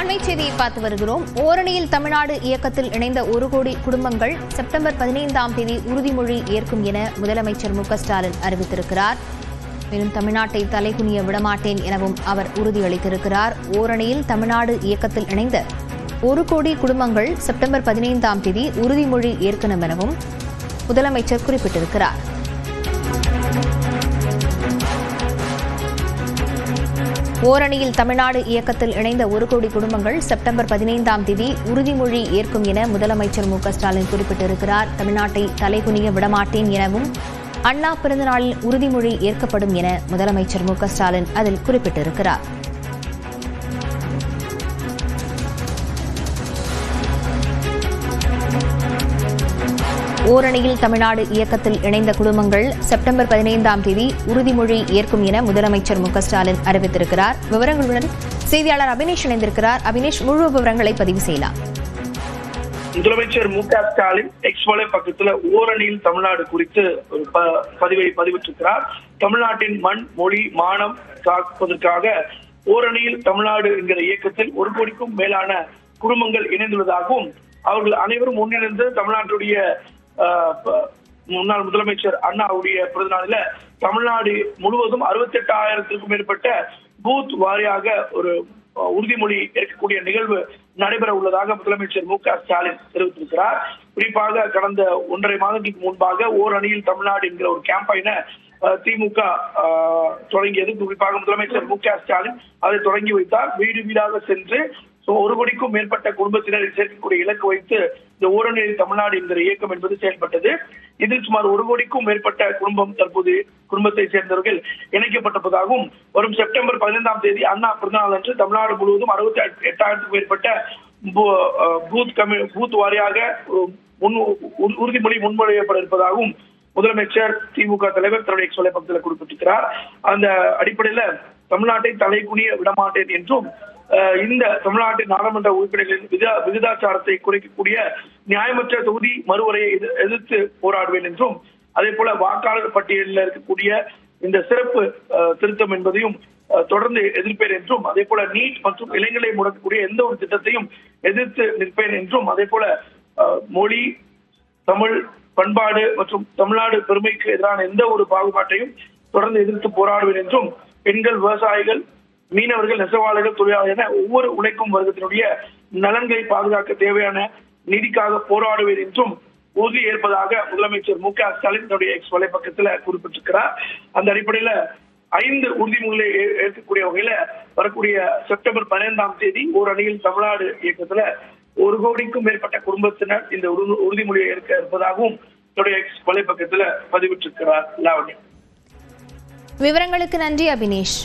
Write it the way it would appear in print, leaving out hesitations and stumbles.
அண்மை செய்தியை பார்த்து வருகிறோம். ஓரணியில் தமிழ்நாடு இயக்கத்தில் இணைந்த 1 கோடி குடும்பங்கள் செப்டம்பர் 15ஆம் தேதி உறுதிமொழி ஏற்கும் என முதலமைச்சர் மு க ஸ்டாலின் அறிவித்திருக்கிறார். மேலும் தமிழ்நாட்டை தலைகுனிய விடமாட்டேன் எனவும் அவர் உறுதியளித்திருக்கிறார். ஓரணியில் தமிழ்நாடு இயக்கத்தில் இணைந்த 1 கோடி குடும்பங்கள் செப்டம்பர் 15ஆம் தேதி உறுதிமொழி ஏற்கணும் எனவும் முதலமைச்சர் குறிப்பிட்டிருக்கிறார். ஓரணியில் தமிழ்நாடு இயக்கத்தில் இணைந்த 1 கோடி குடும்பங்கள் செப்டம்பர் 15ஆம் தேதி உறுதிமொழி ஏற்கும் என முதலமைச்சர் மு க ஸ்டாலின் குறிப்பிட்டிருக்கிறார். தமிழ்நாட்டை தலைகுனிய விடமாட்டேன் எனவும் அண்ணா பிறந்தநாளில் உறுதிமொழி ஏற்கப்படும் என முதலமைச்சர் மு க ஸ்டாலின் அதில் குறிப்பிட்டிருக்கிறார். ஓரணியில் தமிழ்நாடு இயக்கத்தில் இணைந்த குடும்பங்கள் செப்டம்பர் 15ஆம் தேதி உறுதிமொழி ஏற்கும் என முதலமைச்சர் மு க ஸ்டாலின் அறிவித்திருக்கிறார். விவரங்களுடன் செய்தியாளர் அபினேஷ் இணைந்திருக்கிறார். அபினேஷ், முழு விவரங்களை பதிவு செய்யலாம். முதலமைச்சர் மு க ஸ்டாலின் எக்ஸ் பக்கத்துல ஓரணியில் தமிழ்நாடு குறித்து ஒரு பதிவை பதிவிட்டிருக்கிறார். தமிழ்நாட்டின் மண், மொழி, மானம் காப்பதற்காக ஓரணியில் தமிழ்நாடு என்கிற இயக்கத்தில் 1 கோடிக்கும் மேலான குடும்பங்கள் இணைந்துள்ளதாகவும் அவர்கள் அனைவரும் ஒன்றிணைந்து தமிழ்நாட்டுடைய முன்னாள் முதலமைச்சர் அண்ணாவுடைய பிறந்தநாளில தமிழ்நாடு முழுவதும் 68,000க்கும் மேற்பட்ட பூத் வாரியாக ஒரு உறுதிமொழி ஏற்கக்கூடிய நிகழ்வு நடைபெற உள்ளதாக முதலமைச்சர் மு க ஸ்டாலின் தெரிவித்திருக்கிறார். குறிப்பாக கடந்த 1.5 மாதத்துக்கு முன்பாக ஓரணியில் தமிழ்நாடு என்கிற ஒரு கேம்பெயினை திமுக தொடங்கியது. குறிப்பாக முதலமைச்சர் மு க ஸ்டாலின் அதை தொடங்கி வைத்தார். வீடு வீடாக சென்று 1 கோடிக்கும் மேற்பட்ட குடும்பத்தினரை சேர்க்கக்கூடிய இலக்கு வைத்து இந்த ஓரணியில் தமிழ்நாடு என்கிற இயக்கம் என்பது செயல்பட்டது. இதில் சுமார் 1 கோடிக்கும் மேற்பட்ட தற்போது குடும்பத்தை சேர்ந்தவர்கள் இணைக்கப்பட்டிருப்பதாகவும் வரும் செப்டம்பர் 15ஆம் தேதி அண்ணா பிறந்தநாள் அன்று தமிழ்நாடு முழுவதும் 68,000க்கும் மேற்பட்ட பூத் வாரியாக உறுதிமொழி முன்மொழியப்பட இருப்பதாகவும் முதலமைச்சர் திமுக தலைவர் தன்னுடைய எக்ஸ் வலைப்பக்கத்தில் குறிப்பிட்டிருக்கிறார். அந்த அடிப்படையில தமிழ்நாட்டை தலைகுனிய விடமாட்டேன் என்றும் இந்த தமிழ்நாட்டின் நாடாளுமன்ற உறுப்பினர்களின் விகிதாச்சாரத்தை குறைக்கக்கூடிய நியாயமற்ற தொகுதி மறுவரையை எதிர்த்து போராடுவேன் என்றும், அதே போல வாக்காளர் பட்டியலில் இருக்கக்கூடிய இந்த சிறப்பு திருத்தம் என்பதையும் தொடர்ந்து எதிர்ப்பேன் என்றும், அதே போல நீட் மற்றும் இளைஞர்களை முடக்கக்கூடிய எந்த ஒரு திட்டத்தையும் எதிர்த்து நிற்பேன் என்றும், அதே போல மொழி, தமிழ், பண்பாடு மற்றும் தமிழ்நாடு பெருமைக்கு எதிரான எந்த ஒரு பாகுபாட்டையும் தொடர்ந்து எதிர்த்து போராடுவேன் என்றும், பெண்கள், விவசாயிகள், மீனவர்கள், நெசவாளர்கள், தொழிலாளர்கள் என ஒவ்வொரு உழைக்கும் வர்க்கத்தினுடைய நலன்களை பாதுகாக்க தேவையான நிதிக்காக போராடுவேன் என்றும் உறுதி ஏற்பதாக முதலமைச்சர் மு க ஸ்டாலின் தன்னுடைய எக்ஸ் வலைப்பக்கத்துல குறிப்பிட்டிருக்கிறார். அந்த அடிப்படையில 5 உறுதிமொழிகளை ஏற்கக்கூடிய வகையில வரக்கூடிய செப்டம்பர் 15ஆம் தேதி ஓரணியில் தமிழ்நாடு இயக்கத்துல 1 கோடிக்கும் மேற்பட்ட குடும்பத்தினர் இந்த உறுதிமொழியை ஏற்க இருப்பதாகவும் தன்னுடைய எக்ஸ் வலைப்பக்கத்துல பதிவிட்டிருக்கிறார். லாவண்யா, விவரங்களுக்கு நன்றி அபினேஷ்.